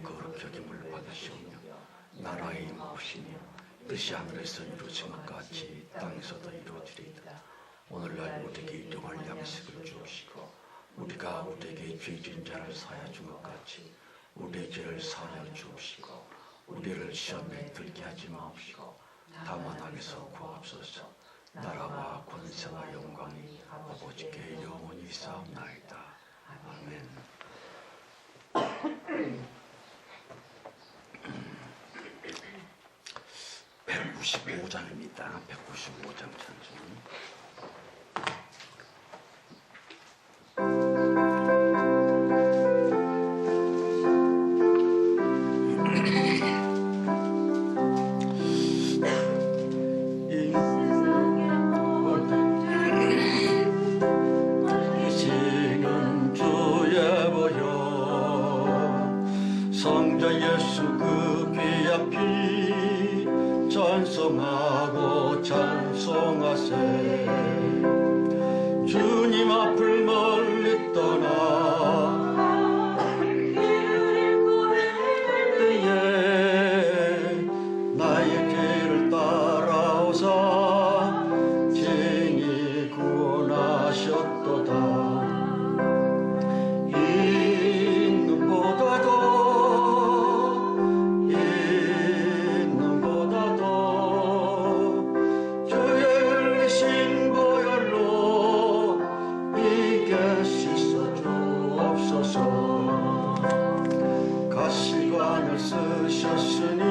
거룩히 여김을 받으시오며 나라의 임하옵시니 뜻이 하늘에서 이루어진 것 같이 땅에서도 이루어지리이다. 오늘날 우리에게 일용할 양식을 주옵시고 우리가 우리에게 죄진 자를 사하여 준 것 같이 우리의 죄를 사하여 주옵시고 우리를 시험에 들게 하지 마옵시고 다만 악에서 구하옵소서. 나라와 권세와 영광이 아버지께 영원히 있사옵나이다. 아멘. 195장입니다. 195장 찬송. 찬송하고 찬송하세. 주님 앞을 멀리 떠나 길을 잃고 때에 나의 죄를 따라오사 친히 구원하셨도다. 쓰셨으니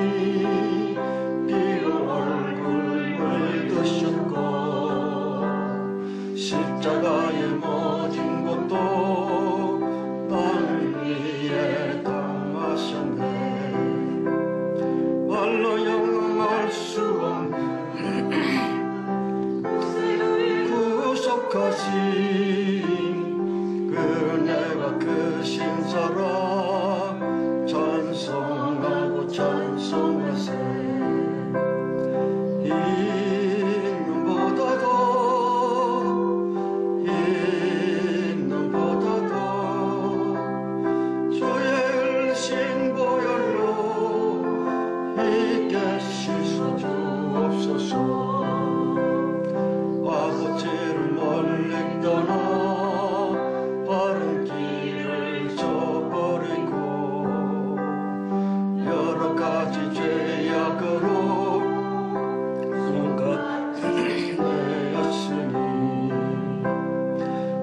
피로 얼굴 물드셨고 십자가에 모진 것도 땅 위에 당하셨네. 말로 영할 수 없는 구속하신 그네가 크신 사랑 찬송하고 찬송하세. 있는보다도 주의 흘리신 보혈로 있게 씻어 주옵소서. 아버지를 멀리 떠나 바른 길을 저버리고 여러 가지 죄악으로 온갖 내었으니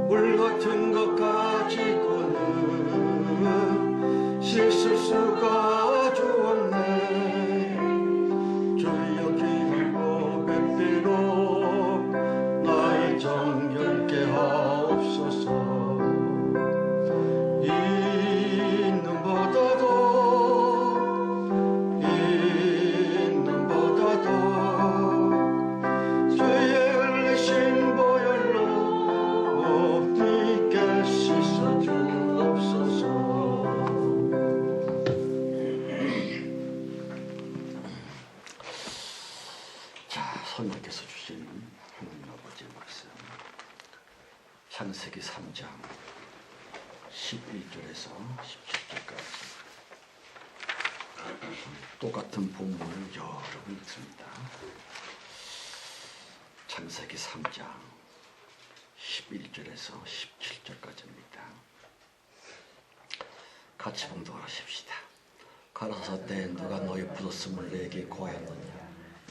물 같은 것 가지고는 씻을 수가 주었네. 주여 기름과 백비로 나의 정결케 하옵소서. 성령께서 주신 하나님 아버지의 말씀 창세기 3장 11절에서 17절까지 똑같은 본문을 여러 번 읽습니다. 창세기 3장 11절에서 17절까지입니다. 같이 봉독하십시다. 가라사대 누가 너희 부었음을 내게 고하였느냐.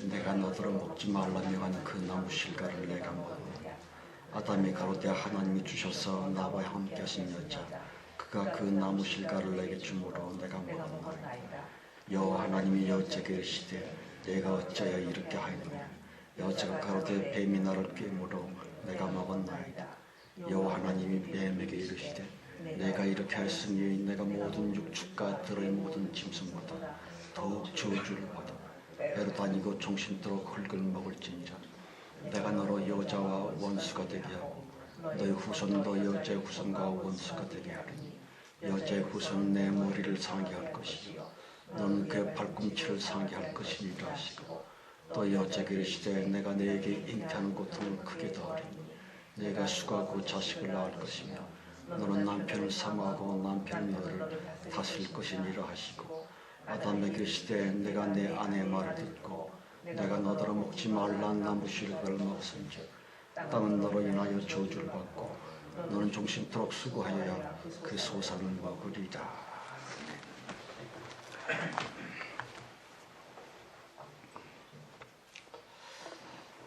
내가 너더러 먹지 말라 명한 그 나무 실과를 내가 먹었느냐. 아담이 가로되 하나님이 주셔서 나와 함께 하신 여자 그가 그 나무 실과를 내게 주므로 내가 먹었나이다. 여호와 하나님이 여자에게 이르시되 내가 어찌하여 이렇게 하였느냐. 여자가 가로되 뱀이 나를 꿰므로 내가 먹었나이다. 여호와 하나님이 뱀에게 이르시되 내가 이렇게 하였으니 내가 모든 육축과 들의 모든 짐승보다 더욱 저주를 받아 배로 다니고 종신토록 흙을 먹을진저 내가 너로 여자와 원수가 되게 하고 너의 후손도 여자의 후손과 원수가 되게 하리니 여자의 후손은 내 머리를 상하게 할 것이요 너는 그의 발꿈치를 상하게 할 것이니라 하시고 또 여자에게 이르시되 내가 너에게 잉태하는 고통을 크게 더하리니 내가 수고하고 자식을 낳을 것이며 너는 남편을 사모하고 남편은 너를 다스릴 것이니라 하시고 아담에게 시되 내가 내 아내의 말을 듣고 내가 너더러 먹지 말란 나무 실과를 먹었은즉 땅은 너로 인하여 저주를 받고 너는 종신토록 수고하여야 그 소산을 먹으리라.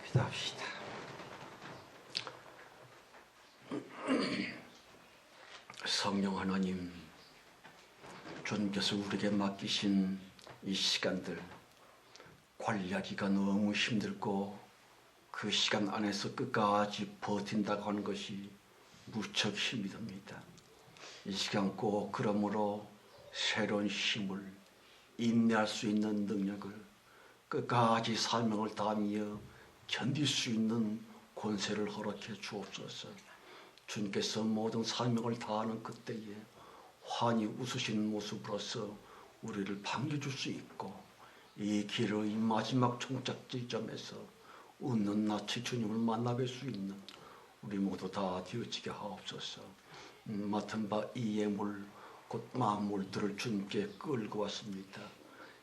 기도합시다. 성령 하나님, 주님께서 우리에게 맡기신 이 시간들 관리하기가 너무 힘들고 그 시간 안에서 끝까지 버틴다고 하는 것이 무척 힘이 듭니다. 이 시간 꼭 그러므로 새로운 힘을 인내할 수 있는 능력을 끝까지 사명을 다하며 견딜 수 있는 권세를 허락해 주옵소서. 주님께서 모든 사명을 다하는 그때에 환히 웃으시는 모습으로서 우리를 반겨줄 수 있고 이 길의 마지막 종착지점에서 웃는 낯이 주님을 만나뵐 수 있는 우리 모두 다 되어지게 하옵소서. 맡은 바 이 예물 곧 만물들을 주님께 끌고 왔습니다.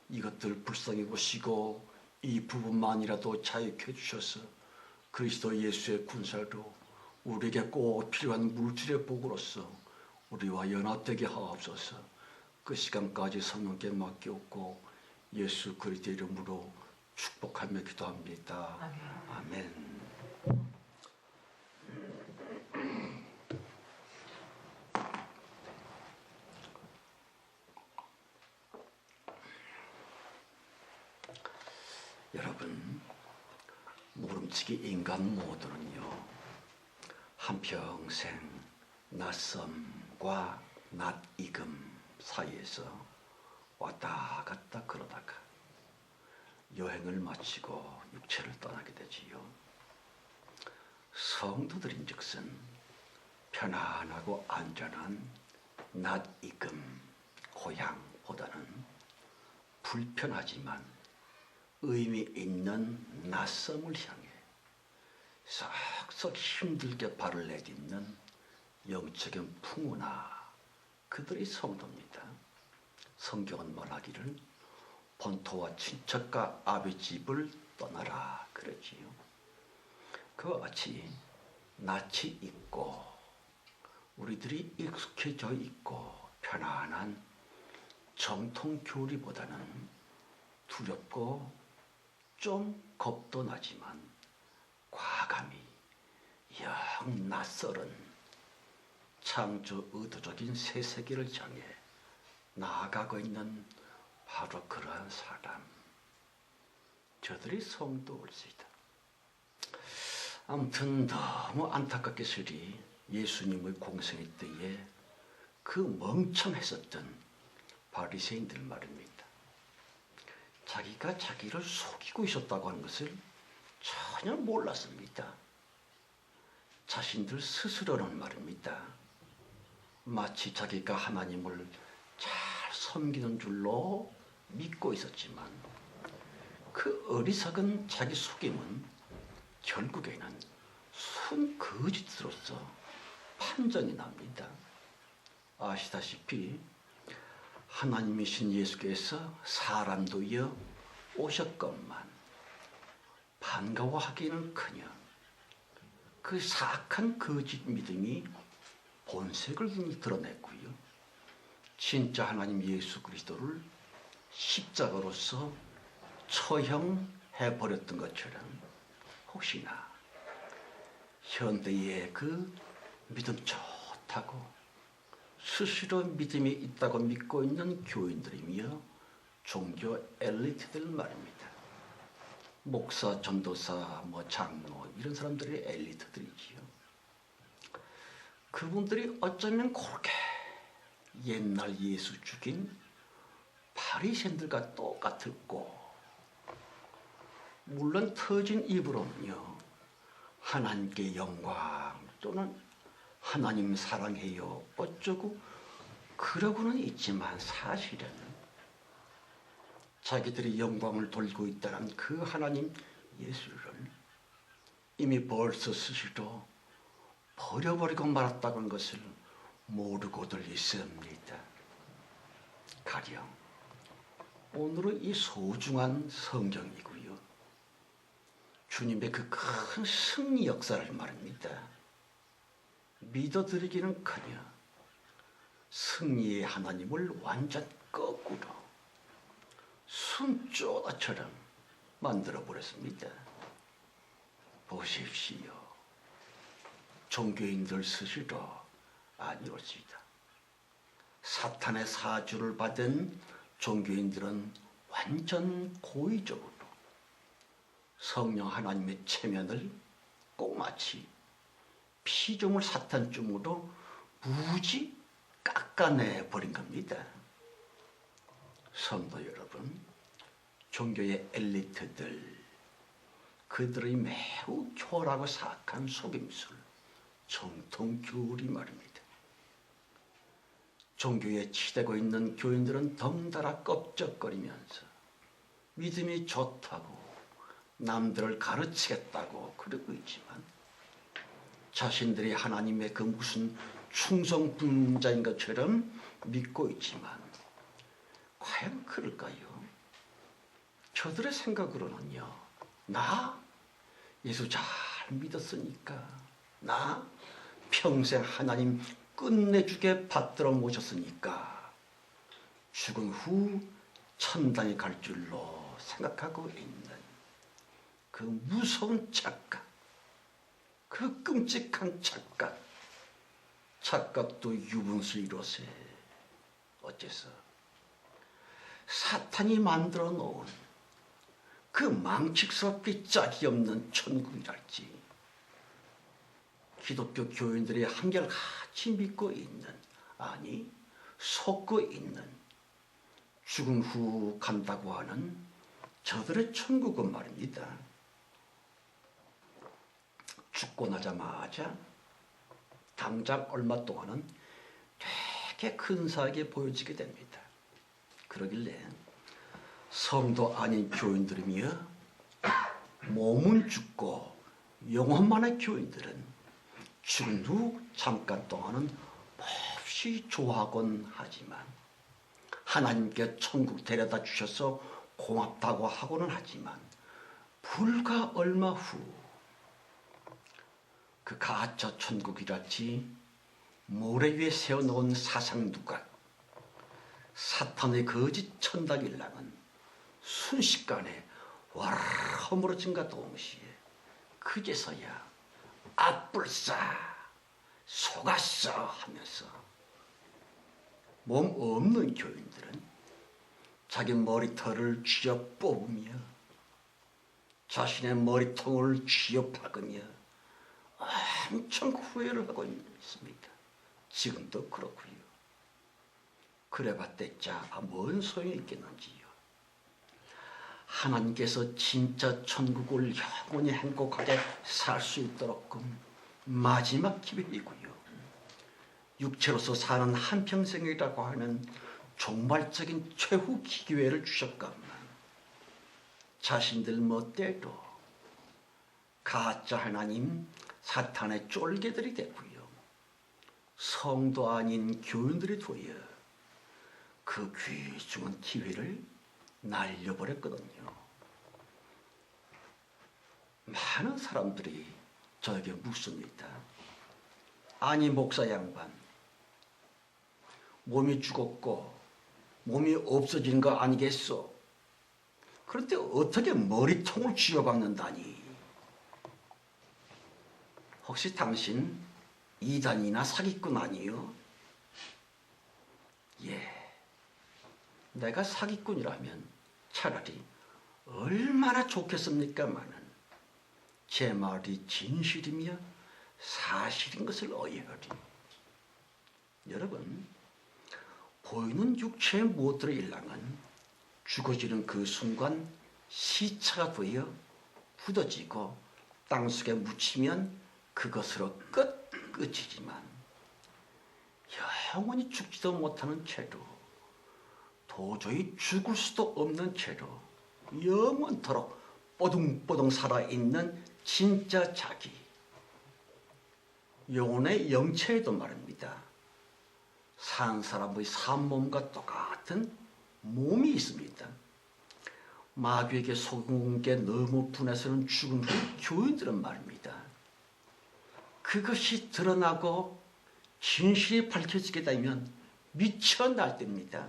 이것들 불쌍히 보시고 이 부분만이라도 자유케 해주셔서 그리스도 예수의 군사로 우리에게 꼭 필요한 물질의 복으로서 우리와 연합되게 하옵소서. 그 시간까지 성령께 맡기옵고 예수 그리스도의 이름으로 축복하며 기도합니다. 아멘. 여러분, 모름지기 인간 모두는요, 한평생 낯섦과 낯익음 사이에서 왔다 갔다 그러다가 여행을 마치고 육체를 떠나게 되지요. 성도들인즉슨 편안하고 안전한 낯익음 고향보다는 불편하지만 의미 있는 낯섦을 향해 썩썩 힘들게 발을 내딛는 영적인 풍우나 그들이 성도입니다. 성경은 말하기를 본토와 친척과 아비 집을 떠나라 그러지요. 그와 같이 낯이 있고 우리들이 익숙해져 있고 편안한 정통 교리보다는 두렵고 좀 겁도 나지만 과감히 영 낯설은 창조 의도적인 새 세계를 향해 나아가고 있는 바로 그러한 사람, 저들이 성도일지다. 아무튼 너무 안타깝게서리 예수님의 공생의 때에 그 멍청했었던 바리새인들 말입니다. 자기가 자기를 속이고 있었다고 하는 것을 전혀 몰랐습니다. 자신들 스스로는 말입니다. 마치 자기가 하나님을 잘 섬기는 줄로 믿고 있었지만 그 어리석은 자기 속임은 결국에는 순 거짓으로서 판정이 납니다. 아시다시피 하나님이신 예수께서 사람 되어 오셨건만 반가워하기는커녕 그 사악한 거짓 믿음이 본색을 드러냈고요. 진짜 하나님 예수 그리스도를 십자가로서 처형해버렸던 것처럼 혹시나 현대의 그 믿음 좋다고 스스로 믿음이 있다고 믿고 있는 교인들이며 종교 엘리트들 말입니다. 목사, 전도사, 장로 이런 사람들이 엘리트들이지요. 그분들이 어쩌면 그렇게 옛날 예수 죽인 바리새인들과 똑같을고, 물론 터진 입으로는요 하나님께 영광 또는 하나님 사랑해요 어쩌고 그러고는 있지만 사실은 자기들이 영광을 돌리고 있다는 그 하나님 예수를 이미 벌써 스스로 버려버리고 말았다는 것을 모르고들 있습니다. 가령 오늘은 이 소중한 성경이고요. 주님의 그 큰 승리 역사를 말입니다. 믿어드리기는커녕 승리의 하나님을 완전 거꾸로 순조다처럼 만들어버렸습니다. 보십시오. 종교인들 스스로 아니었습니다. 사탄의 사주를 받은 종교인들은 완전 고의적으로 성령 하나님의 체면을 꼭마치 피조물 사탄쯤으로 무지 깎아내버린 겁니다. 성도 여러분, 종교의 엘리트들, 그들의 매우 교활하고 사악한 속임술, 정통교리 말입니다. 종교에 치대고 있는 교인들은 덩달아 껍적거리면서 믿음이 좋다고 남들을 가르치겠다고 그러고 있지만 자신들이 하나님의 그 무슨 충성분자인 것처럼 믿고 있지만 과연 그럴까요? 저들의 생각으로는요, 나 예수 잘 믿었으니까, 나 평생 하나님 끝내주게 받들어 모셨으니까 죽은 후 천당에 갈 줄로 생각하고 있는 그 무서운 착각, 그 끔찍한 착각도 유분수이로세. 어째서 사탄이 만들어 놓은 그 망측스럽게 짝이 없는 천국이랄지 기독교 교인들이 한결같이 믿고 있는, 아니 속고 있는 죽은 후 간다고 하는 저들의 천국은 말입니다. 죽고 나자마자 당장 얼마 동안은 되게 근사하게 보여지게 됩니다. 그러길래 성도 아닌 교인들이며 몸은 죽고 영혼만의 교인들은 죽은 후 잠깐 동안은 몹시 좋아하곤 하지만 하나님께 천국 데려다 주셔서 고맙다고 하고는 하지만 불과 얼마 후 그 가짜 천국이랄지 모래 위에 세워놓은 사상누각, 사탄의 거짓 천당일랑은 순식간에 와르르 허물어진과 동시에 그제서야 아뿔싸 속았어 하면서 몸 없는 교인들은 자기 머리털을 쥐어 뽑으며 자신의 머리통을 쥐어 박으며 엄청 후회를 하고 있습니다. 지금도 그렇고요. 그래봤댔자 뭔 소용이 있겠는지요. 하나님께서 진짜 천국을 영원히 행복하게 살 수 있도록 마지막 기회이고요. 육체로서 사는 한평생이라고 하는 종말적인 최후 기회를 주셨건만 자신들 멋대로 가짜 하나님 사탄의 쫄개들이 됐고요. 성도 아닌 교인들이 되어 그 귀중한 기회를 날려버렸거든요. 많은 사람들이 저에게 묻습니다. 아니 목사 양반, 몸이 죽었고 몸이 없어진 거 아니겠소? 그런데 어떻게 머리통을 쥐어박는다니? 혹시 당신 이단이나 사기꾼 아니요? 예, 내가 사기꾼이라면 차라리 얼마나 좋겠습니까마는 제 말이 진실이며 사실인 것을 어이하리. 여러분, 보이는 육체의 무엇들의 일랑은 죽어지는 그 순간 시체가 되어 굳어지고 땅속에 묻히면 그것으로 끝이지만 영원히 죽지도 못하는 채로 도저히 죽을 수도 없는 채로 영원토록 뽀둥뽀둥 살아있는 진짜 자기, 영혼의 영체에도 말입니다. 산 사람의 산 몸과 똑같은 몸이 있습니다. 마귀에게 속은 게 너무 분해서는 죽은 후 교인들은 말입니다. 그것이 드러나고 진실이 밝혀지게 되면 미쳐 날듭니다.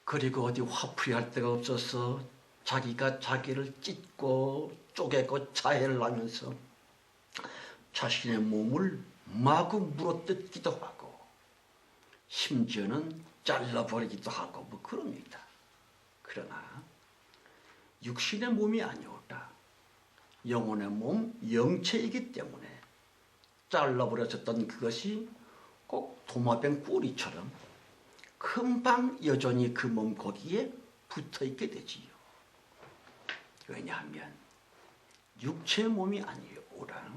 그리고 어디 화풀이 할 데가 없어서 자기가 자기를 찢고 쪼개고 자해를 하면서 자신의 몸을 마구 물어뜯기도 하고 심지어는 잘라버리기도 하고 뭐 그럽니다. 그러나 육신의 몸이 아니오라 영혼의 몸 영체이기 때문에 잘라버려졌던 그것이 꼭 도마뱀 꼬리처럼 금방 여전히 그 몸 거기에 붙어있게 되지요. 왜냐하면 육체의 몸이 아니오라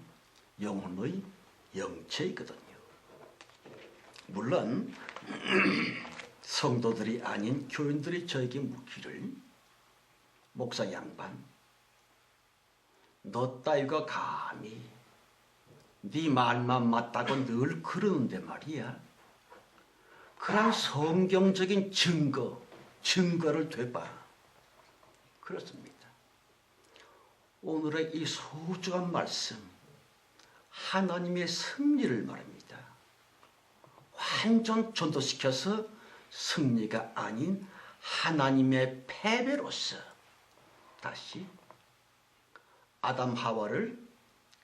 영혼의 영체이거든요. 물론 성도들이 아닌 교인들이 저에게 묻기를 목사 양반 너 따위가 감히 네 말만 맞다고 늘 그러는데 말이야. 그런 성경적인 증거를 대봐. 그렇습니다. 오늘의 이 소중한 말씀 하나님의 승리를 말합니다. 완전 전도시켜서 승리가 아닌 하나님의 패배로서 다시 아담 하와를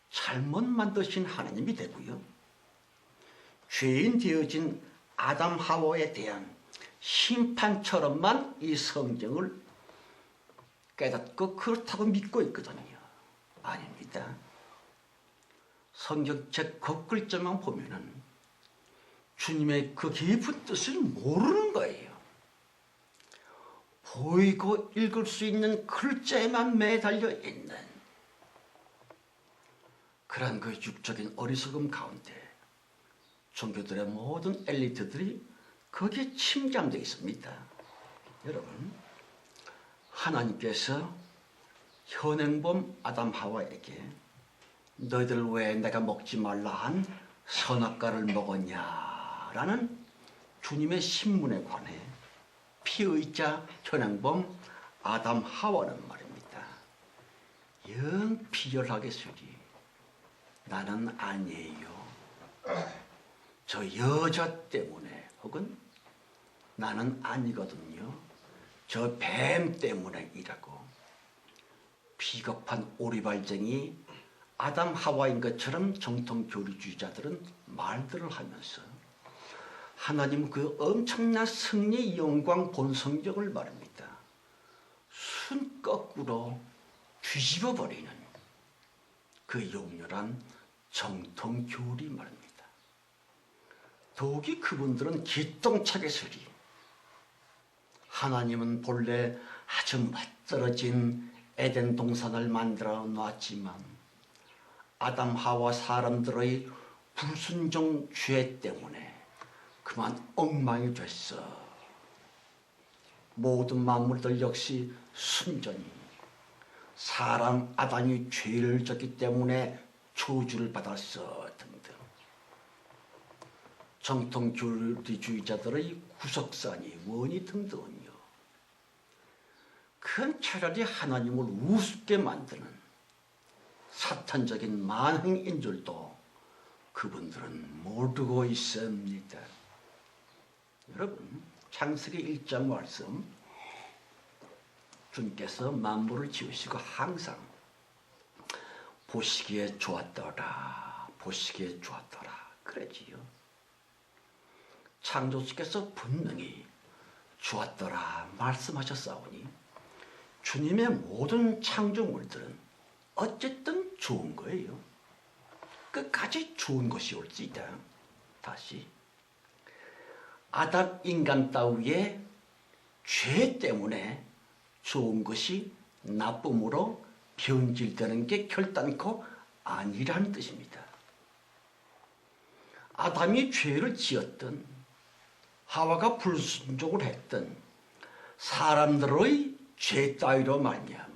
잘못 만드신 하나님이 되고요. 죄인 되어진 아담 하와에 대한 심판처럼만 이 성경을 깨닫고 그렇다고 믿고 있거든요. 아닙니다. 성경책 겉글자만 보면은 주님의 그 깊은 뜻을 모르는 거예요. 보이고 읽을 수 있는 글자에만 매달려 있는 그런 그 육적인 어리석음 가운데 종교들의 모든 엘리트들이 거기에 침잠되어 있습니다. 여러분, 하나님께서 현행범 아담 하와에게 너희들 왜 내가 먹지 말라 한 선악과를 먹었냐라는 주님의 신문에 관해 피의자 현행범 아담 하와는 말입니다. 영 비열하게 소리 나는 아니에요. 저 여자 때문에 혹은 나는 아니거든요. 저 뱀 때문에이라고 비겁한 오리발쟁이 아담 하와인 것처럼 정통 교리주의자들은 말들을 하면서 하나님 그 엄청난 승리 영광 본 성경을 말합니다. 순 거꾸로 뒤집어 버리는 그 용렬한 정통 교리 말입니다. 더욱이 그분들은 기똥차게 소리 하나님은 본래 아주 멋들어진 에덴 동산을 만들어 놨지만 아담 하와 사람들의 불순종 죄 때문에 그만 엉망이 됐어. 모든 만물들 역시 순전히 사람 아담이 죄를 졌기 때문에 저주를 받았어 등등. 정통 교리주의자들의 구석사니 원이 등등은요. 그건 차라리 하나님을 우습게 만드는 사탄적인 만행인 줄도 그분들은 모르고 있습니다. 여러분, 창세기 1장 말씀 주님께서 만물을 지으시고 항상 보시기에 좋았더라 보시기에 좋았더라 그러지요. 창조주께서 분명히 좋았더라 말씀하셨사오니 주님의 모든 창조물들은 어쨌든 좋은 거예요. 끝까지 좋은 것이 올지다. 다시 아담 인간 따위의 죄 때문에 좋은 것이 나쁨으로 변질되는 게 결단코 아니라는 뜻입니다. 아담이 죄를 지었든 하와가 불순종을 했든 사람들의 죄 따위로 말미암아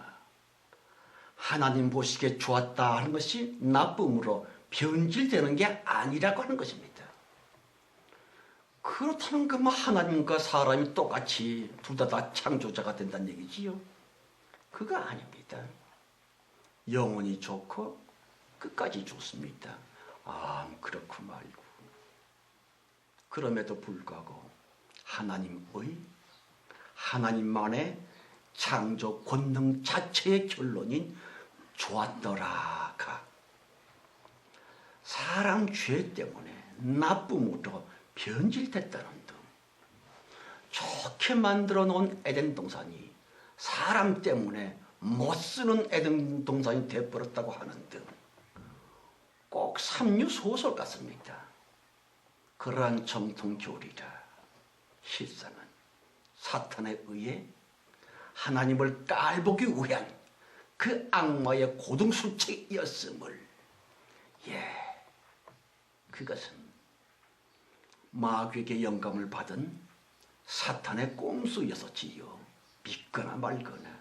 하나님 보시기에 좋았다 하는 것이 나쁨으로 변질되는 게 아니라고 하는 것입니다. 그렇다면 그뭐 하나님과 사람이 똑같이 둘 다 창조자가 된다는 얘기지요? 그거 아닙니다. 영원히 좋고 끝까지 좋습니다. 아, 그렇고 말고. 그럼에도 불구하고 하나님만의 창조 권능 자체의 결론인 좋았더라가 사람 죄 때문에 나쁨으로 변질됐다는 등 좋게 만들어 놓은 에덴 동산이 사람 때문에 못쓰는 에덴 동산이 되어버렸다고 하는 등 꼭 삼류소설 같습니다. 그러한 정통교리라 실상은 사탄에 의해 하나님을 깔보기 위한 그 악마의 고등술책이었음을 그것은 마귀에게 영감을 받은 사탄의 꼼수였었지요. 믿거나 말거나.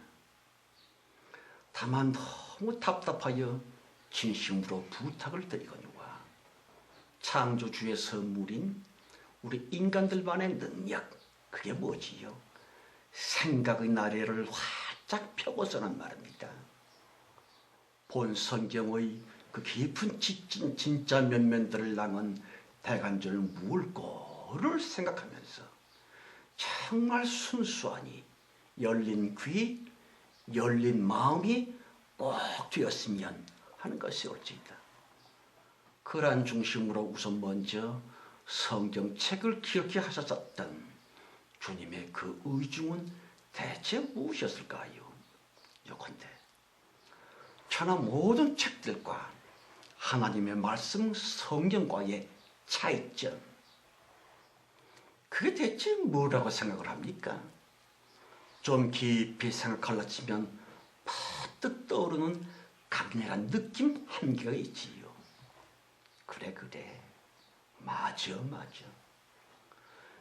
다만 너무 답답하여 진심으로 부탁을 드리거니와 창조주의 선물인 우리 인간들만의 능력, 그게 뭐지요? 생각의 나래를 활짝 펴고서는 말입니다. 본 성경의 그 깊은 진짜 면면들을 남은 대간절 물꼬를 생각하면서 정말 순수하니 열린 귀, 열린 마음이 꼭 되었으면 하는 것이 옳지이다. 그러한 중심으로 우선 먼저 성경책을 기억해 하셨었던 주님의 그 의중은 대체 무엇이었을까요? 요컨대 천하 모든 책들과 하나님의 말씀 성경과의 차이점, 그게 대체 뭐라고 생각을 합니까? 좀 깊이 생각하려 치면 퍼뜩 떠오르는 강렬한 느낌 한계가 있지요. 그래 맞아.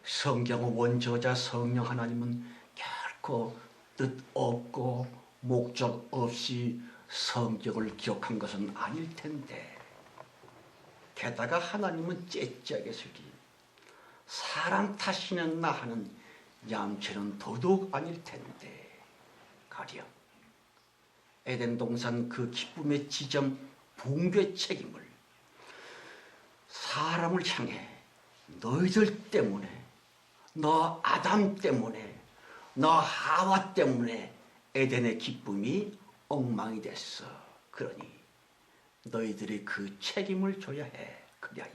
성경의 원저자 성령 하나님은 결코 뜻 없고 목적 없이 성경을 기록한 것은 아닐 텐데, 게다가 하나님은 째째하게서리 사람 탓이는 나 하는 얌체는 더더욱 아닐 텐데, 가령 에덴 동산 그 기쁨의 지점 붕괴 책임을 사람을 향해 너희들 때문에, 너 아담 때문에, 너 하와 때문에 에덴의 기쁨이 엉망이 됐어. 그러니 너희들이 그 책임을 져야 해. 그래야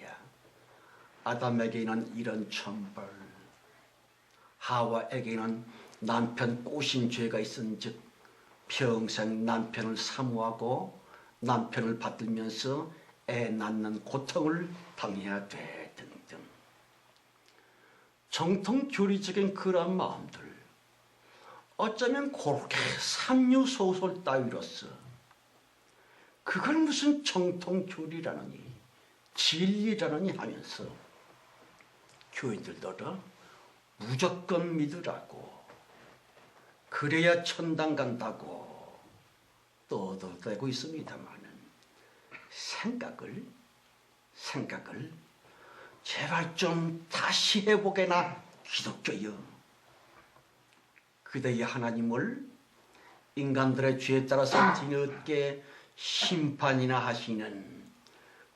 아담에게는 이런 천벌, 하와에게는 남편 꼬신 죄가 있은즉 평생 남편을 사모하고 남편을 받들면서 애 낳는 고통을 당해야 돼 등등. 정통 교리적인 그런 마음들, 어쩌면 그렇게 삼류소설 따위로서 그걸 무슨 정통 교리라느니 진리라느니 하면서 교인들더러 무조건 믿으라고, 그래야 천당 간다고 떠들대고 있습니다마는 생각을 제발 좀 다시 해보게나 기독교여. 그대의 하나님을 인간들의 죄에 따라서 뒤늦게 심판이나 하시는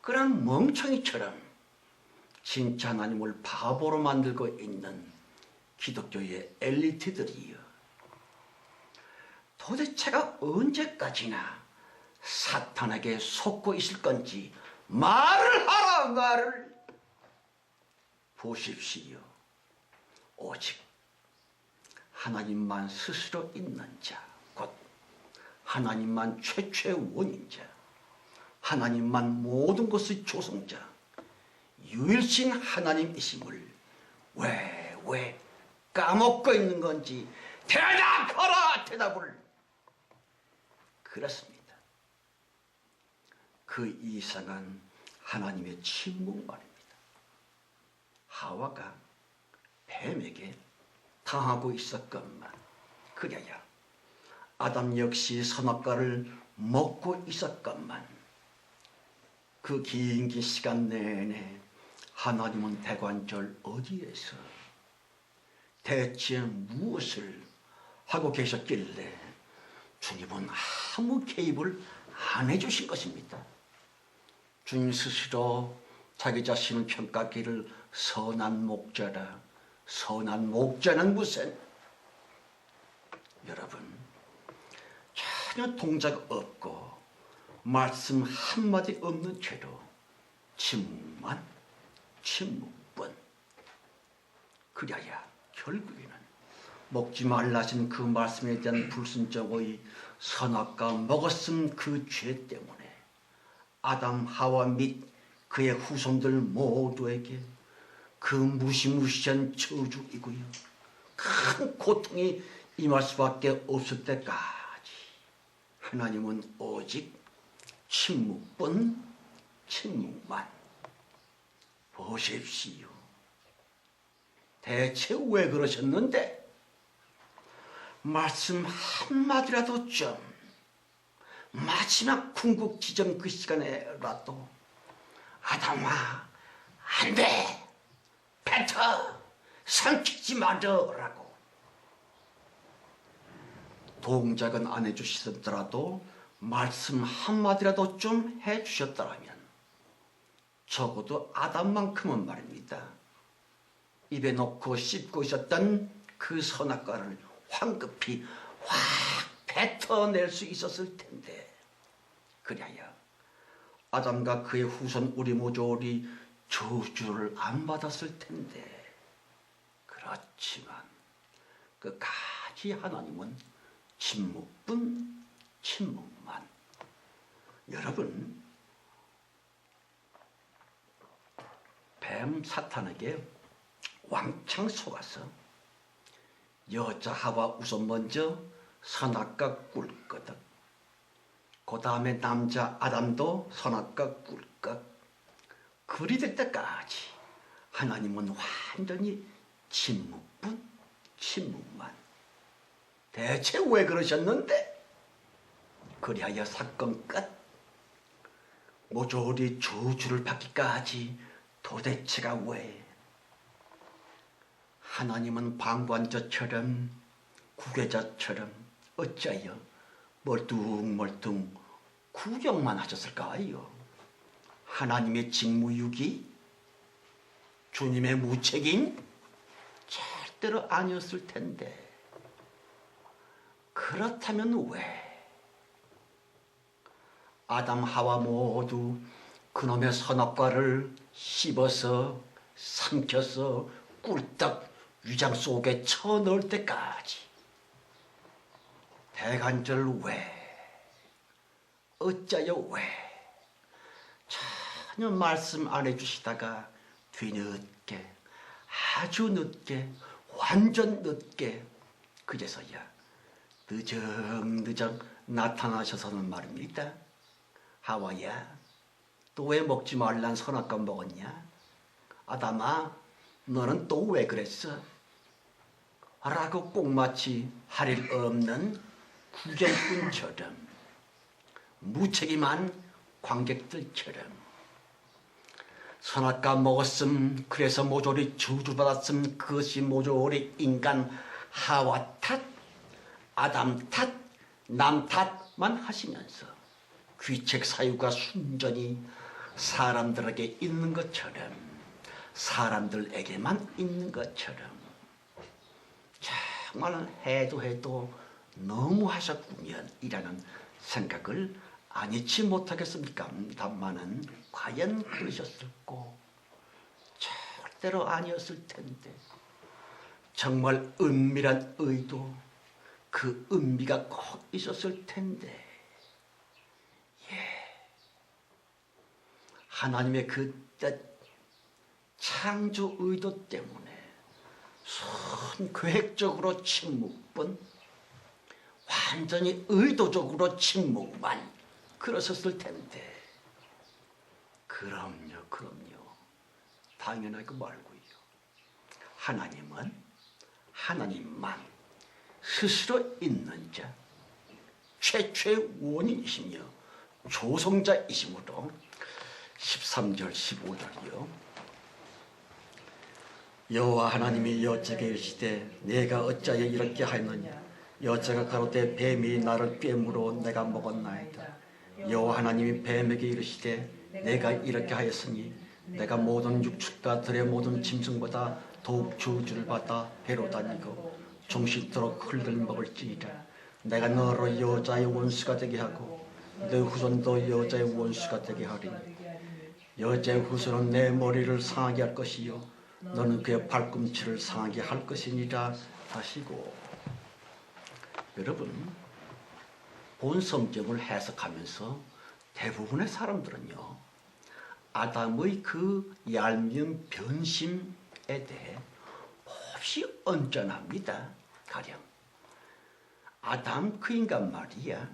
그런 멍청이처럼 진짜 하나님을 바보로 만들고 있는 기독교의 엘리트들이여, 도대체가 언제까지나 사탄에게 속고 있을 건지 말을 하라. 말을 보십시오. 오직 하나님만 스스로 있는 자, 곧 하나님만 최초의 원인자, 하나님만 모든 것의 조성자, 유일신 하나님이심을 왜 까먹고 있는 건지 대답하라. 대답을. 그렇습니다. 그 이상한 하나님의 침묵 말입니다. 하와가 뱀에게 당하고 있었건만, 그래야 아담 역시 선악과를 먹고 있었건만, 그 긴 시간 내내 하나님은 대관절 어디에서 대체 무엇을 하고 계셨길래 주님은 아무 개입을 안 해주신 것입니다. 주님 스스로 자기 자신을 평가하기를 선한 목자라. 선한 목자는 무슨? 여러분, 전혀 동작 없고 말씀 한마디 없는 채로 침묵뿐. 그래야 결국에는 먹지 말라신 그 말씀에 대한 불순종의 선악과 먹었음 그 죄 때문에 아담 하와 및 그의 후손들 모두에게 그 무시무시한 저주이고요, 큰 고통이 임할 수밖에 없을 때까지 하나님은 오직 침묵뿐, 침묵만. 보십시오. 대체 왜 그러셨는데 말씀 한마디라도 좀, 마지막 궁극 지점 그 시간에라도 아담아, 안 돼, 뱉어, 삼키지 말아라고 동작은 안 해주시더라도 말씀 한마디라도 좀 해주셨더라면 적어도 아담만큼은 말입니다, 입에 넣고 씹고 있었던 그 선악과를 황급히 확 뱉어낼 수 있었을 텐데, 그래야 아담과 그의 후손 우리 모조리 저주를 안 받았을 텐데. 그렇지만 끝까지 하나님은 침묵뿐, 침묵만. 여러분, 뱀 사탄에게 왕창 속아서 여자 하와 우선 먼저 선악과 꿀거든. 그 다음에 남자 아담도 선악과 꿀꺽. 그리 될 때까지 하나님은 완전히 침묵뿐, 침묵만. 대체 왜 그러셨는데? 그리하여 사건 끝. 모조리 저주를 받기까지 도대체가 왜? 하나님은 방관자처럼, 구계자처럼 어찌하여 멀뚱멀뚱 구경만 하셨을까요? 하나님의 직무유기, 주님의 무책임? 절대로 아니었을 텐데. 그렇다면 왜 아담 하와 모두 그놈의 선악과를 씹어서 삼켜서 꿀떡 위장 속에 쳐넣을 때까지 대간절 왜, 어짜요 왜 전혀 말씀 안 해주시다가 뒤늦게, 아주 늦게, 완전 늦게 그제서야 느적느적 나타나셔서는 말입니다. 하와야, 또 왜 먹지 말란 선악과 먹었냐? 아담아, 너는 또 왜 그랬어? 라고 꼭마치 할 일 없는 구경꾼처럼, 무책임한 관객들처럼 선악과 먹었음, 그래서 모조리 저주받았음, 그것이 모조리 인간 하와 탓, 아담 탓, 남 탓만 하시면서 귀책 사유가 순전히 사람들에게 있는 것처럼, 사람들에게만 있는 것처럼 정말 해도 너무 하셨구면 이라는 생각을 아니치 못하겠습니까? 다만은 과연 그러셨을꼬? 절대로 아니었을 텐데. 정말 은밀한 의도, 그 은미가 꼭 있었을 텐데. 하나님의 그 뜻, 창조 의도 때문에 계획적으로 침묵뿐, 완전히 의도적으로 침묵만 그러셨을 텐데. 그럼요. 당연하고 말고요. 하나님만 스스로 있는 자, 최초의 원인이시며 조성자이시므로 13절 15절이요. 여호와 하나님이 여자에게 이르시되 내가 어찌하여 이렇게 하였느냐. 여자가 가로되 뱀이 나를 꿰물어 내가 먹었나이다. 여호와 하나님이 뱀에게 이르시되 내가 이렇게 하였으니 내가 모든 육축과 들의 모든 짐승보다 더욱 저주를 받아 배로 다니고 종식토록 흙을 먹을지니라. 내가 너로 여자의 원수가 되게 하고 내 후손도 여자의 원수가 되게 하리니 여자의 후손은 내 머리를 상하게 할 것이요 너는 그의 발꿈치를 상하게 할 것이니라 하시고. 여러분, 본 성경을 해석하면서 대부분의 사람들은요 아담의 그 얄미운 변심에 대해 몹시 언짢아합니다. 가령 아담 그 인간 말이야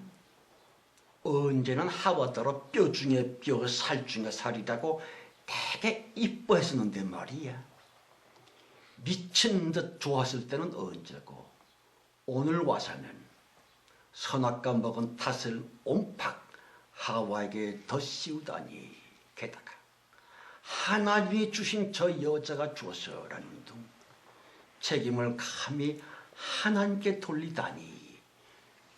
언제는 하와더러 뼈 중에 뼈, 살 중에 살이라고 되게 이뻐했었는데 말이야 미친 듯 좋았을 때는 언제고 오늘 와서는 선악과 먹은 탓을 온팍 하와에게 더 씌우다니. 게다가 하나님이 주신 저 여자가 주었어라는 등 책임을 감히 하나님께 돌리다니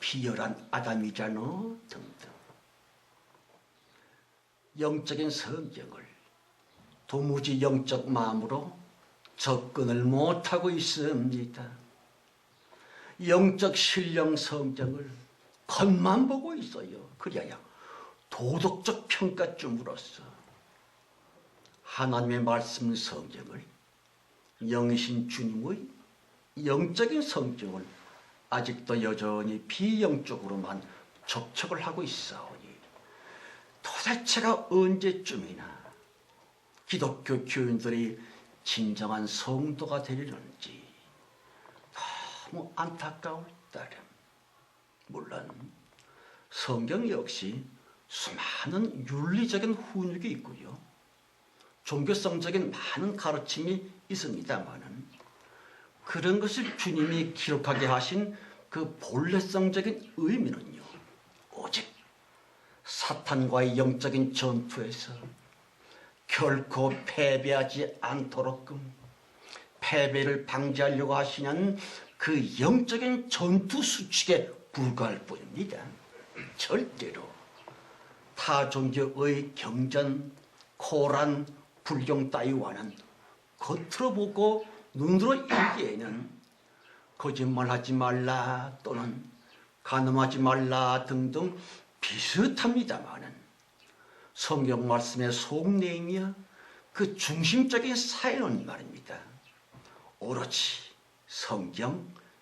비열한 아담이잖아 등등. 영적인 성경을 도무지 영적 마음으로 접근을 못하고 있습니다. 영적 신령 성경을 겉만 보고 있어요. 그래야 도덕적 평가쯤으로써 하나님의 말씀 성경을 영이신 주님의 영적인 성경을 아직도 여전히 비영적으로만 접촉을 하고 있사오니 도대체가 언제쯤이나 기독교 교인들이 진정한 성도가 되려는지 너무 안타까울 따름. 물론 성경 역시 수많은 윤리적인 훈육이 있고요 종교성적인 많은 가르침이 있습니다만은 그런 것을 주님이 기록하게 하신 그 본래성적인 의미는요 오직 사탄과의 영적인 전투에서 결코 패배하지 않도록끔 패배를 방지하려고 하시는 그 영적인 전투 수칙에 불과할 뿐입니다. 절대로 타 종교의 경전, 코란, 불경 따위와는 겉으로 보고 눈으로 읽기에는 거짓말하지 말라 또는 간음하지 말라 등등 비슷합니다마는 성경 말씀의 속내이며 그 중심적인 사연은 말입니다. 오로지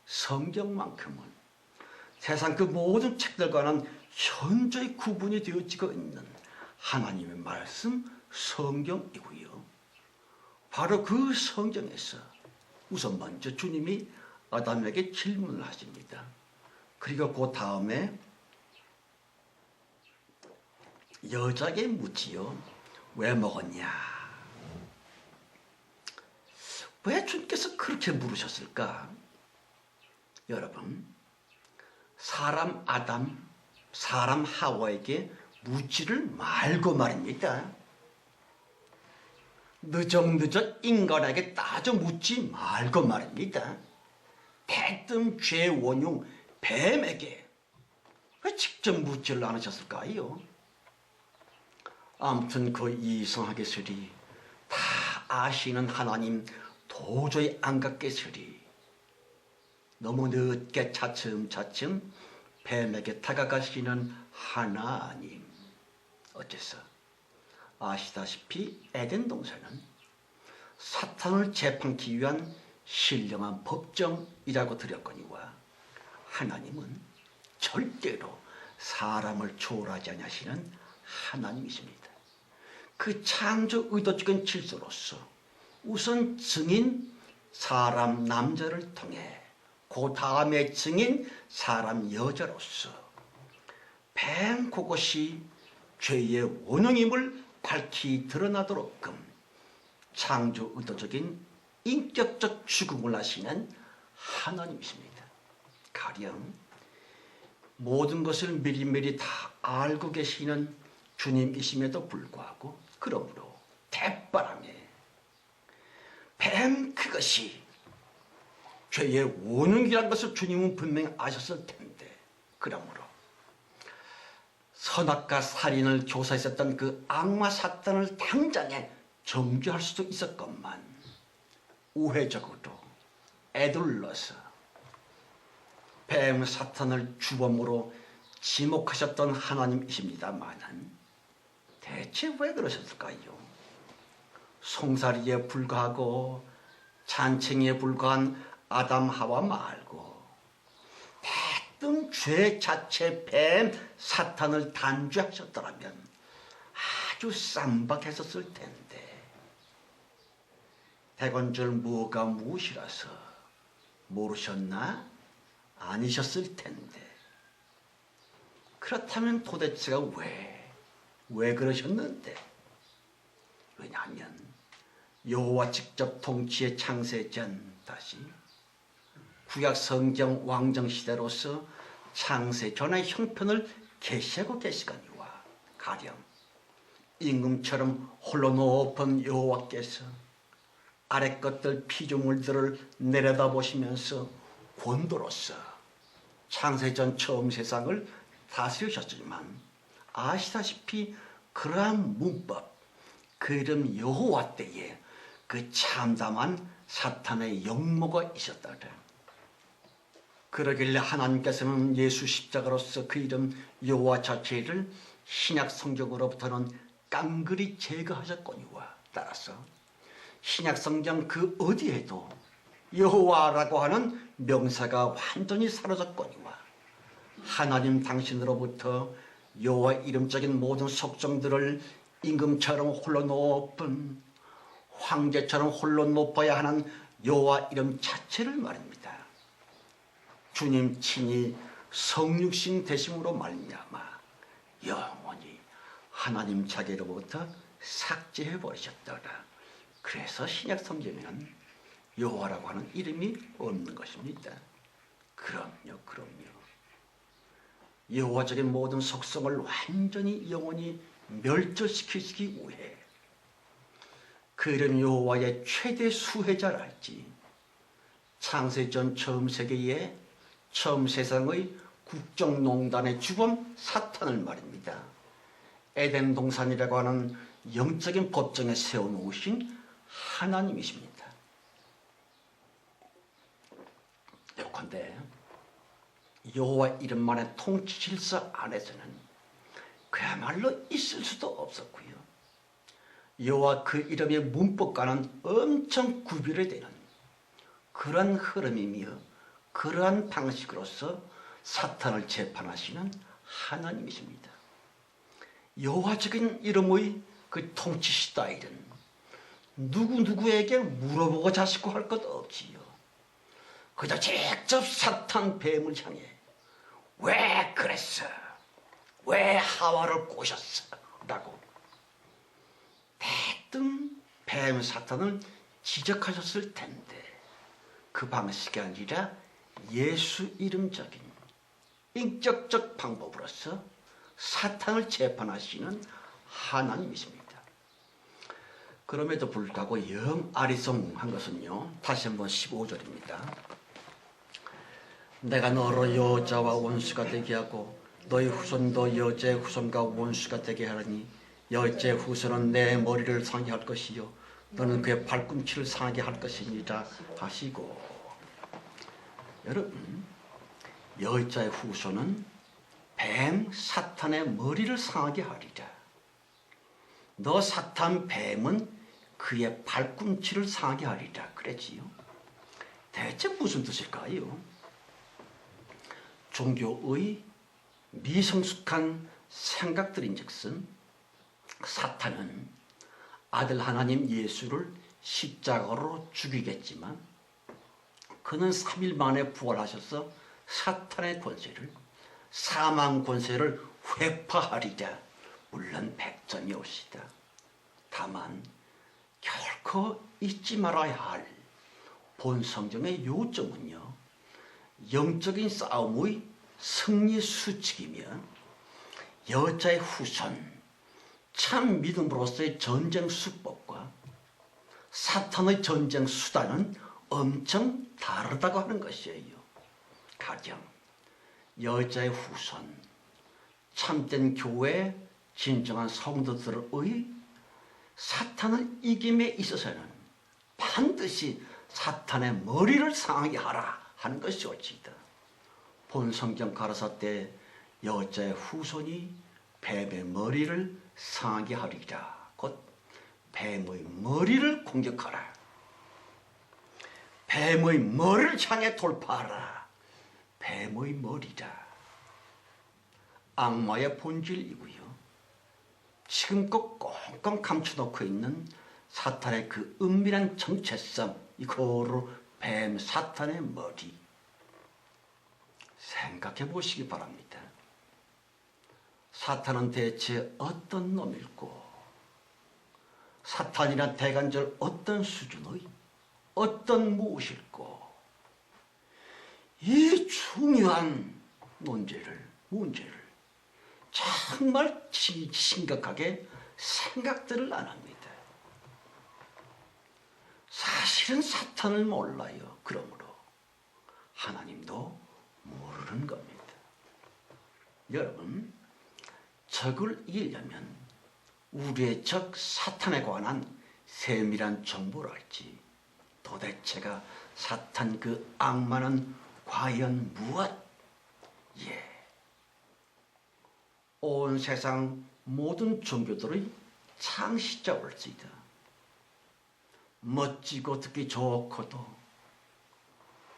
성경만큼은 세상 그 모든 책들과는 현저히 구분이 되어지고 있는 하나님의 말씀 성경이고요. 바로 그 성경에서 우선 먼저 주님이 아담에게 질문을 하십니다. 그리고 그 다음에 여자에게 묻지요. 왜 먹었냐? 왜 주님께서 그렇게 물으셨을까? 여러분, 사람 아담, 사람 하와에게 묻지를 말고 말입니다. 늦적늦적 인간에게 따져 묻지 말고 말입니다. 대뜸 죄 원흉 뱀에게 왜 직접 묻지를 않으셨을까요? 아무튼 그 이상하겠으리 다 아시는 하나님 도저히 안 갖겠으리 너무 늦게 차츰차츰 뱀에게 다가가시는 하나님. 어째서? 아시다시피 에덴 동산은 사탄을 재판기 위한 신령한 법정이라고 드렸거니와 하나님은 절대로 사람을 초월하지 않으시는 하나님이십니다. 그 창조 의도적인 질서로서 우선 증인 사람 남자를 통해 그 다음에 증인 사람 여자로서 뱀 그것이 죄의 원흉임을 밝히 드러나도록끔 창조 의도적인 인격적 죽음을 하시는 하나님이십니다. 가령 모든 것을 미리미리 다 알고 계시는 주님이심에도 불구하고 그러므로 대바람에 뱀 그것이 죄의 원흉이란 것을 주님은 분명히 아셨을 텐데, 그러므로 선악과 살인을 교사했었던 그 악마 사탄을 당장에 정죄할 수도 있었건만 우회적으로 애둘러서 뱀 사탄을 주범으로 지목하셨던 하나님이십니다마는 대체 왜 그러셨을까요? 송사리에 불과하고 잔챙이에 불과한 아담 하와 말고 대뜸 죄 자체 뱀 사탄을 단죄하셨더라면 아주 쌈박했었을 텐데, 대건절 뭐가 무엇이라서 모르셨나? 아니셨을 텐데, 그렇다면 도대체가 왜 그러셨는데? 왜냐하면 여호와 직접 통치의 창세전, 다시 구약 성경 왕정 시대로서 창세전의 형편을 계시하고 계시거니와, 가령 임금처럼 홀로 높은 여호와께서 아래 것들 피조물들을 내려다보시면서 권도로서 창세전 처음 세상을 다스리셨지만, 아시다시피 그러한 문법, 그 이름 여호와 때에 그 참담한 사탄의 역모가 있었다래. 그러길래 하나님께서는 예수 십자가로서 그 이름 여호와 자체를 신약 성경으로부터는 깡그리 제거하셨거니와, 따라서 신약 성경 그 어디에도 여호와라고 하는 명사가 완전히 사라졌거니와, 하나님 당신으로부터 여호와 이름적인 모든 속성들을 임금처럼 홀로 높은, 황제처럼 홀로 높아야 하는 여호와 이름 자체를 말입니다. 주님 친히 성육신 되심으로 말미암아 영원히 하나님 자기로부터 삭제해 버리셨더라. 그래서 신약 성경에는 여호와라고 하는 이름이 없는 것입니다. 그럼요. 여호와적인 모든 속성을 완전히 영원히 멸절시키기 위해 그 이름 여호와의 최대 수혜자랄지, 창세전 처음 세계에 처음 세상의 국정농단의 주범 사탄을 말입니다. 에덴 동산이라고 하는 영적인 법정에 세워놓으신 하나님이십니다. 예컨대 여호와 이름만의 통치 질서 안에서는 그야말로 있을 수도 없었고요. 여호와 그 이름의 문법과는 엄청 구별이 되는 그러한 흐름이며 그러한 방식으로서 사탄을 재판하시는 하나님이십니다. 여호와적인 이름의 그 통치 스타일은 누구에게 물어보고 자시고 할 것 없지요. 그저 직접 사탄 뱀을 향해 왜 그랬어? 왜 하와를 꼬셨어? 라고 대뜸 뱀 사탄을 지적하셨을 텐데, 그 방식이 아니라 예수 이름적인 인격적 방법으로서 사탄을 재판하시는 하나님이십니다. 그럼에도 불구하고 영 아리송한 것은요, 다시 한번 15절입니다. 내가 너로 여자와 원수가 되게 하고 너희 후손도 여자의 후손과 원수가 되게 하리니 여자의 후손은 내 머리를 상하게 할 것이요 너는 그의 발꿈치를 상하게 할 것이니라 하시고, 여러분, 여자의 후손은 뱀 사탄의 머리를 상하게 하리라. 너 사탄 뱀은 그의 발꿈치를 상하게 하리라 그랬지요. 대체 무슨 뜻일까요? 종교의 미성숙한 생각들인즉슨 사탄은 아들 하나님 예수를 십자가로 죽이겠지만 그는 3일 만에 부활하셔서 사탄의 권세를, 사망 권세를 회파하리라. 물론 백전이 옵시다. 다만 결코 잊지 말아야 할 본 성경의 요점은요, 영적인 싸움의 승리 수칙이며 여자의 후손, 참 믿음으로서의 전쟁 수법과 사탄의 전쟁 수단은 엄청 다르다고 하는 것이에요. 가령 여자의 후손, 참된 교회 진정한 성도들의 사탄을 이김에 있어서는 반드시 사탄의 머리를 상하게 하라 하는 것이 옳지이다. 본 성경 가라사대 여자의 후손이 뱀의 머리를 상하게 하리라. 곧 뱀의 머리를 공격하라. 뱀의 머리를 향해 돌파하라. 뱀의 머리라. 악마의 본질이고요. 지금껏 꽁꽁 감춰놓고 있는 사탄의 그 은밀한 정체성, 이거로 뱀 사탄의 머리. 생각해 보시기 바랍니다. 사탄은 대체 어떤 놈일고, 사탄이란 대간절 어떤 수준의 어떤 무엇일고, 이 중요한 문제를 정말 심각하게 생각들을 안 합니다. 사실은 사탄을 몰라요. 그러므로 하나님도 모르는 겁니다. 여러분, 적을 이기려면 우리의 적 사탄에 관한 세밀한 정보를 알지, 도대체가 사탄 그 악마는 과연 무엇? 온 세상 모든 종교들의 창시자일지이다. 멋지고 듣기 좋고도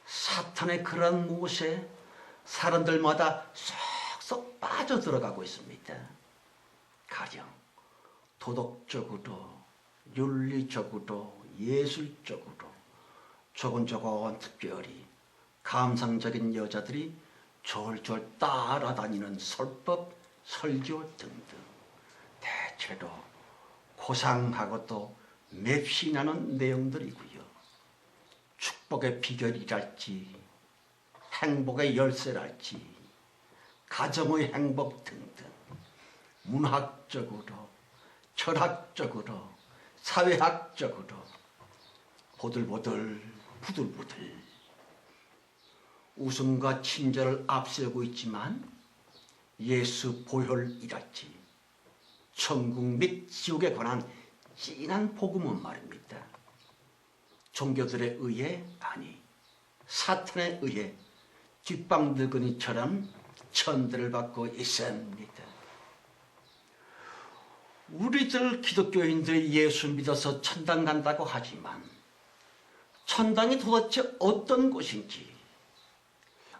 사탄의 그런 무엇에 사람들마다 쏙쏙 빠져들어가고 있습니다. 가령 도덕적으로, 윤리적으로, 예술적으로, 조곤조곤 특별히 감상적인 여자들이 졸졸 따라다니는 설법, 설교 등등, 대체로 고상하고 또 맵신하는 내용들이고요. 축복의 비결이랄지, 행복의 열쇠랄지, 가정의 행복 등등, 문학적으로, 철학적으로, 사회학적으로 보들보들, 부들부들 웃음과 친절을 앞세우고 있지만 예수 보혈이랄지, 천국 및 지옥에 관한 진한 복음은 말입니다. 종교들에 의해, 아니 사탄에 의해 뒷방늙은이처럼 천대를 받고 있습니다. 우리들 기독교인들이 예수 믿어서 천당 간다고 하지만 천당이 도대체 어떤 곳인지,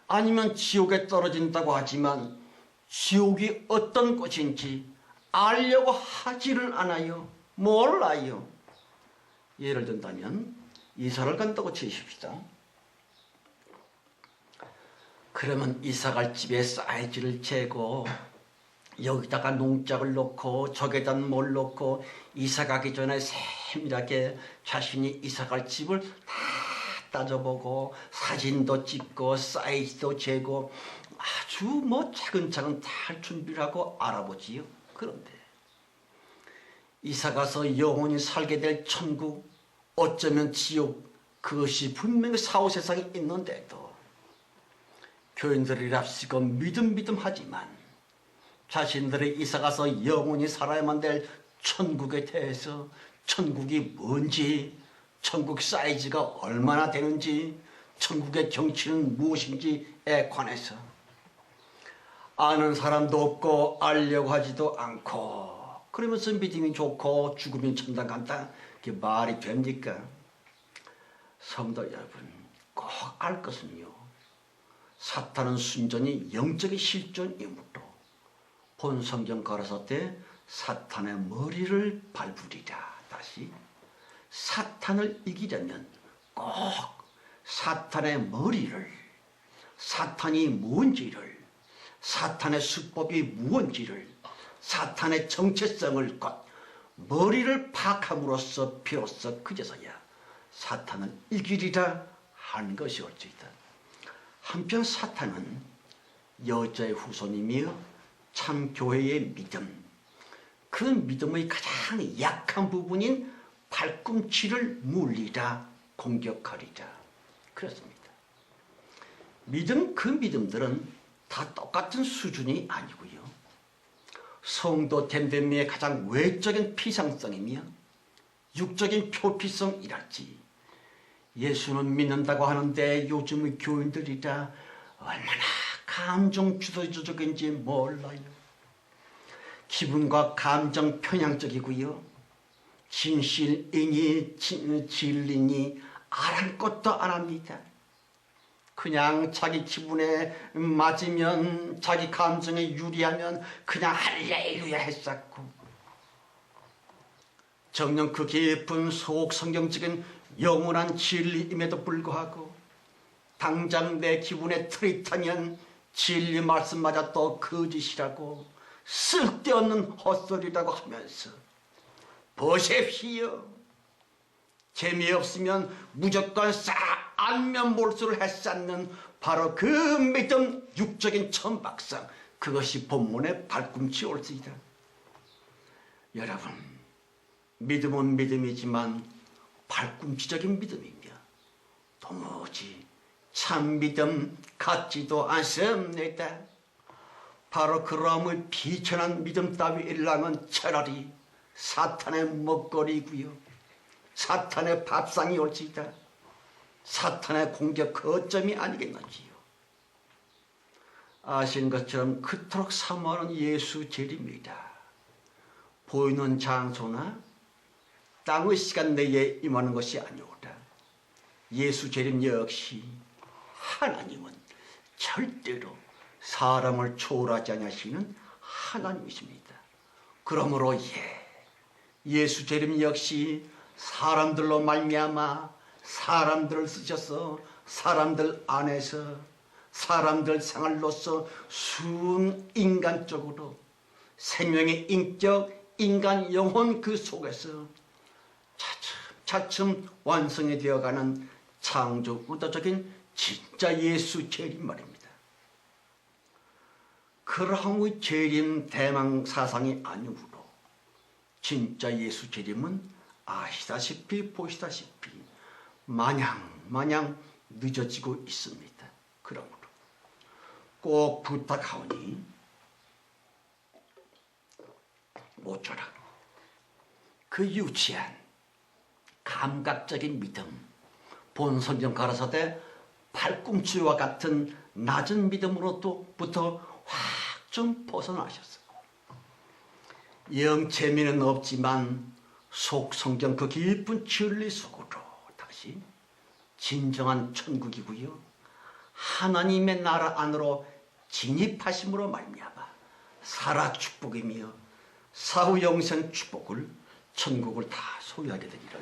아니면 지옥에 떨어진다고 하지만 지옥이 어떤 곳인지 알려고 하지를 않아요. 몰라요. 예를 든다면 이사를 간다고 치십시다. 그러면 이사갈 집의 사이즈를 재고 여기다가 농작을 놓고 저기다 뭘 놓고 이사가기 전에 세밀하게 자신이 이사갈 집을 다 따져보고 사진도 찍고 사이즈도 재고 아주 차근차근 다 할 준비를 하고 알아보지요. 그런데 이사가서 영원히 살게 될 천국, 어쩌면 지옥, 그것이 분명히 사후세상에 있는데도 교인들이랍시고 믿음하지만 자신들이 이사가서 영원히 살아야만 될 천국에 대해서, 천국이 뭔지, 천국 사이즈가 얼마나 되는지, 천국의 정치는 무엇인지에 관해서 아는 사람도 없고 알려고 하지도 않고, 그러면서 믿음이 좋고 죽으면 천당 간다, 그게 말이 됩니까? 성도 여러분, 꼭 알 것은요, 사탄은 순전히 영적인 실존이므로 본 성경 가라사대 사탄의 머리를 밟으리라. 다시, 사탄을 이기려면 꼭 사탄의 머리를, 사탄이 뭔지를, 사탄의 수법이 무엇인지를, 사탄의 정체성을 곧 머리를 파악함으로써 비로소 그제서야 사탄을 이기리라 하는 것이 옳지이다. 한편 사탄은 여자의 후손이며 참 교회의 믿음, 그 믿음의 가장 약한 부분인 발꿈치를 물리라 공격하리라. 그렇습니다. 그 믿음들은 다 똑같은 수준이 아니고요. 성도 됨됨이의 가장 외적인 피상성이며 육적인 표피성이랄지, 예수는 믿는다고 하는데 요즘의 교인들이라 얼마나 감정 주도적인지 몰라요. 기분과 감정 편향적이고요. 진실이니 진리니 알 것도 안 합니다. 그냥 자기 기분에 맞으면, 자기 감정에 유리하면 그냥 할렐루야 했었고, 정녕 그 깊은 속성경적인 영원한 진리임에도 불구하고 당장 내 기분에 트릿하면 진리 말씀마저 또 거짓이라고, 쓸데없는 헛소리라고 하면서, 보십시오, 재미없으면 무조건 싹 안면몰수를 해쌓는 바로 그 믿음, 육적인 천박상, 그것이 본문의 발꿈치 올수이다. 여러분, 믿음은 믿음이지만 발꿈치적인 믿음이며 도무지 참 믿음 같지도 않습니다. 바로 그러함의 비천한 믿음 따위 일랑은 차라리 사탄의 먹거리고요, 사탄의 밥상이 올지이다. 사탄의 공격 거점이 아니겠는지요. 아시는 것처럼 그토록 사모하는 예수 재림이다. 보이는 장소나 땅의 시간 내에 임하는 것이 아니오다. 예수 재림 역시 하나님은 절대로 사람을 초월하지 않으시는 하나님이십니다. 그러므로 예수 재림 역시 사람들로 말미암아 사람들을 쓰셔서 사람들 안에서 사람들 생활로서 순인간적으로 생명의 인격, 인간 영혼 그 속에서 차츰 완성이 되어가는 창조 의도적인 진짜 예수 재림 말입니다. 그러함의 재림 대망 사상이 아니므로 진짜 예수 재림은 아시다시피 보시다시피 마냥 늦어지고 있습니다. 그러므로 꼭 부탁하오니 모쪼록 그 유치한 감각적인 믿음, 본 성경 가라사대 팔꿈치와 같은 낮은 믿음으로부터 확 좀 벗어나셨어. 영 재미는 없지만 속 성경 그 깊은 진리 속으로 다시 진정한 천국이고요, 하나님의 나라 안으로 진입하심으로 말미암아 살아 축복이며 사후 영생 축복을, 천국을 다 소유하게 되기를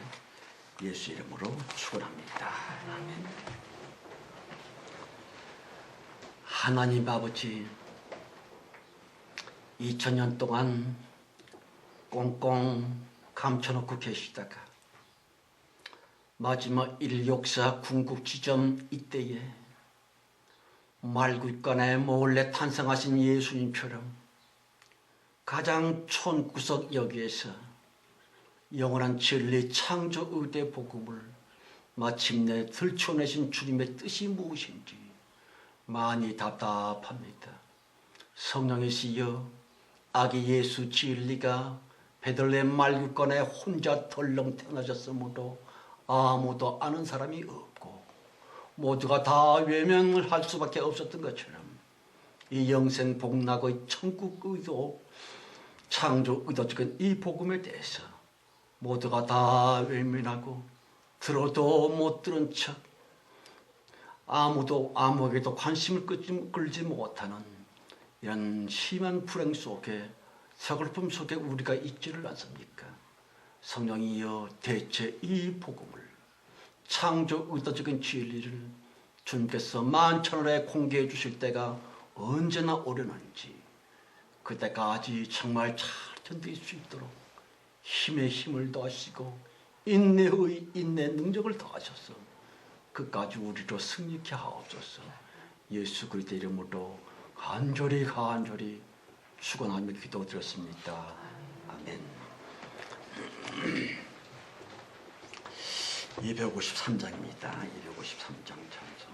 예수 이름으로 축원합니다. 아멘. 하나님 아버지, 2000년 동안 꽁꽁 감춰놓고 계시다가 마지막 일역사 궁극 지점 이때에 말구간에 몰래 탄생하신 예수님처럼 가장 촌구석 여기에서 영원한 진리 창조 의대 복음을 마침내 들춰내신 주님의 뜻이 무엇인지 많이 답답합니다. 성령이시여, 아기 예수 진리가 베들레헴 말구간에 혼자 덜렁 태어나셨으므로 아무도 아는 사람이 없고 모두가 다 외면을 할 수밖에 없었던 것처럼 이 영생 복락의 천국 의도, 창조 의도적인 이 복음에 대해서 모두가 다 외면하고 들어도 못 들은 척, 아무에게도 관심을 끌지 못하는 이런 심한 불행 속에, 서글픔 속에 우리가 있지를 않습니까? 성령이여, 대체 이 복음을, 창조 의도적인 진리를 주님께서 만천하에 공개해 주실 때가 언제나 오려는지, 그때까지 정말 잘 견딜 수 있도록 힘에 힘을 더하시고 인내의 인내 능력을 더하셔서 끝까지 우리로 승리케 하옵소서. 예수 그리스도의 이름으로 간절히 축원하며 기도드렸습니다. 아멘. 253장입니다. 253장 찬송.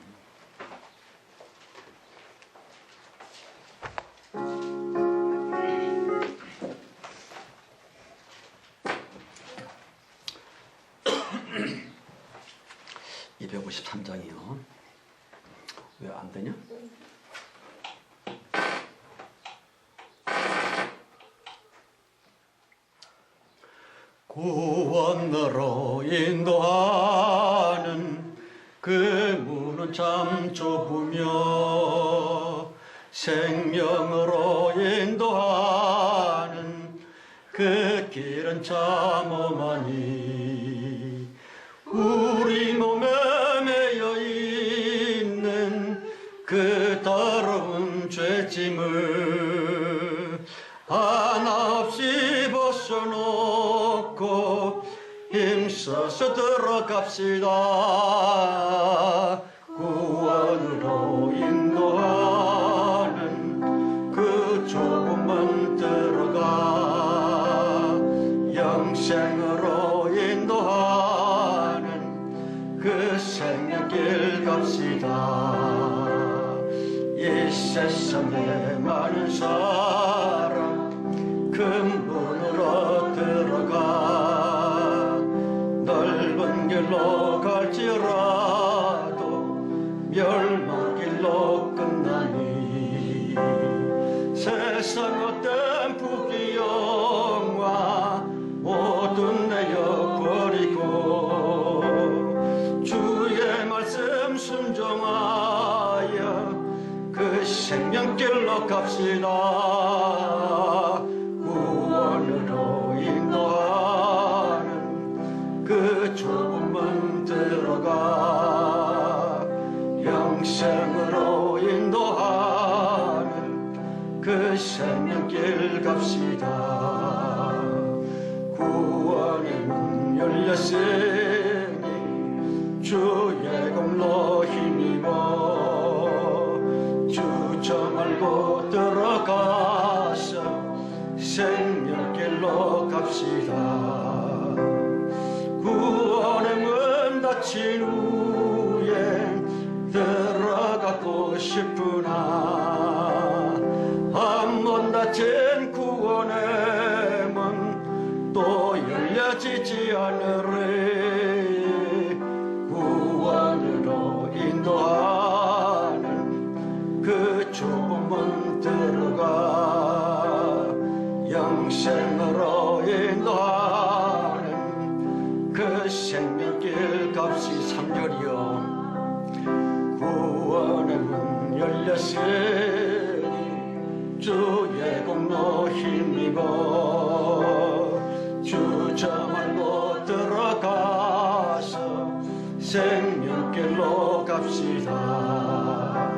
(253장이요) 왜 안 되냐? 구원으로 인도하는 그 문은 참 좁으며 생명으로 인도하는 그 길은 참 험하니 우리 몸에 매여 있는 그 더러운 죄짐을 하나 없이 벗어놓고 힘써서 들어갑시다. 구원으로 인도하는 그 좁은 문 들어가 영생으로 인도하는 그 생명길 갑시다. 이 세상에 많은 사람 그 문으로 들어가 넓은 길로 갈지라도 멸망길로 끝나니 세상 어떤 부귀영화 모든 내어버리고 주의 말씀 순종하여 그 생명길로 갑시다. 구원으로 인도하는 그 좁은 문 들어가 영생으로 인도하는 그 생명길 갑시다. 구원의 문 열렸으니 주의 공로 힘입어 주저 말고 들어가서 생명길로 갑시다. 구원의 문 닫힌 후에 들어가고 싶으나 한 번 닫힌 구원의 문 또 열려지지 않으리. 구원으로 인도하는 그 좁은 문 들어가 영생으로 인도하는 그 생명길 값이 3절이요 구원의 문 열렸으니 주의 공로 힘입어 주저 말고 들어가서 생명길로 갑시다.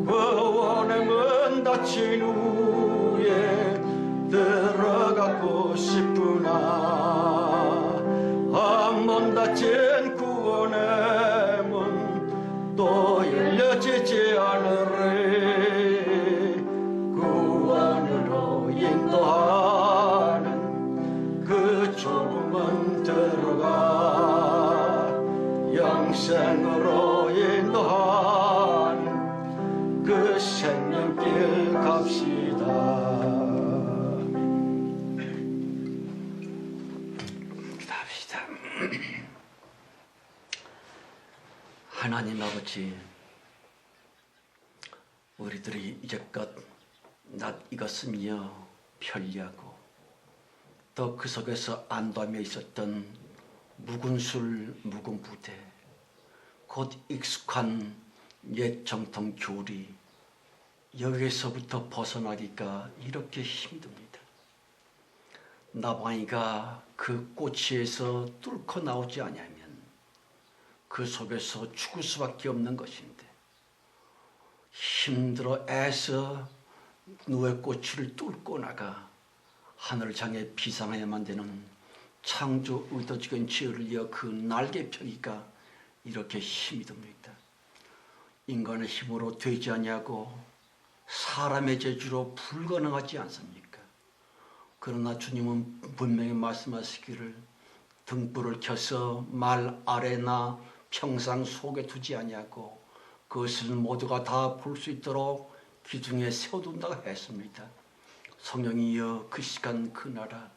구원의 문 닫힌 후에 들어가고 싶으나 한 번 닫힌 구원의 문 또 열려지지 않으리. 구원으로 인도하는 그 좁은 문 들어가 영생으로 인도하는 그 생명길 갑시다. 하나님 아버지, 우리들이 이제껏 낯 익었으며 편리하고 또 그 속에서 안도하며 있었던 묵은 술, 묵은 부대, 곧 익숙한 옛 정통 교리, 여기에서부터 벗어나기가 이렇게 힘듭니다. 나방이가 그 꼬치에서 뚫고 나오지 않으면 그 속에서 죽을 수밖에 없는 것인데 힘들어 애써 누의 꼬치를 뚫고 나가 하늘을 향해 비상해야만 되는 창조 의도적인 죄를 이어 그 날개 펴기가 이렇게 힘이 듭니다. 인간의 힘으로 되지 아니하고 사람의 재주로 불가능하지 않습니까? 그러나 주님은 분명히 말씀하시기를 등불을 켜서 말 아래나 평상 속에 두지 아니하고 그것을 모두가 다 볼 수 있도록 기둥에 세워둔다고 했습니다. 성령이여 그 시간 그 나라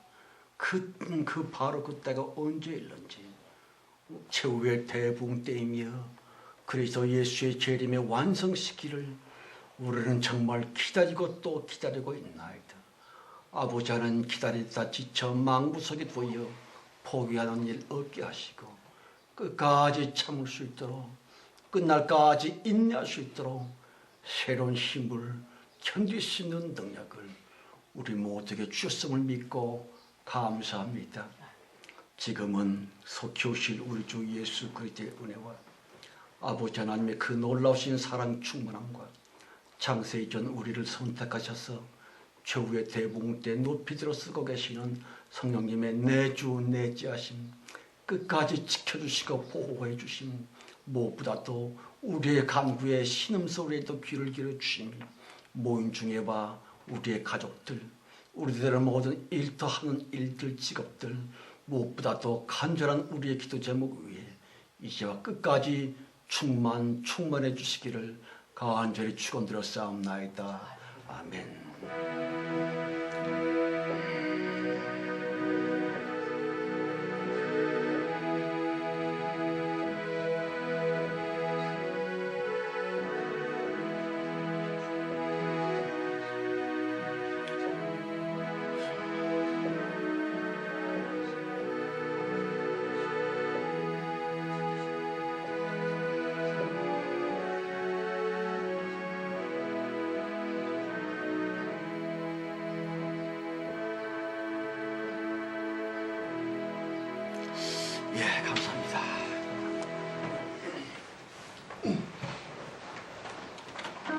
바로 그때가 언제 일런지 최후의 대붕 때이며 그리스도 예수의 재림의 완성시키를 우리는 정말 기다리고 또 기다리고 있나이다. 아버지 하나님 기다리다 지쳐 망부석에 놓여 포기하는 일 없게 하시고 끝까지 참을 수 있도록 끝날까지 인내할 수 있도록 새로운 힘을 견딜 수 있는 능력을 우리 모두에게 주셨음을 믿고 감사합니다. 지금은 속히 오실 우리 주 예수 그리스도의 은혜와 아버지 하나님의 그 놀라우신 사랑 충만함과 창세 이전 우리를 선택하셔서 최후의 대붕 때 높이 들어 쓰고 계시는 성령님의 내주 내지하심 끝까지 지켜주시고 보호해 주심 무엇보다도 우리의 간구에 신음소리에도 귀를 기울여주심 모임 중에 봐 우리의 가족들 우리들의 모든 일터하는 일들 직업들 무엇보다도 간절한 우리의 기도 제목 위에 이제와 끝까지 충만해 주시기를 간절히 축원드려 싸움나이다. 아멘.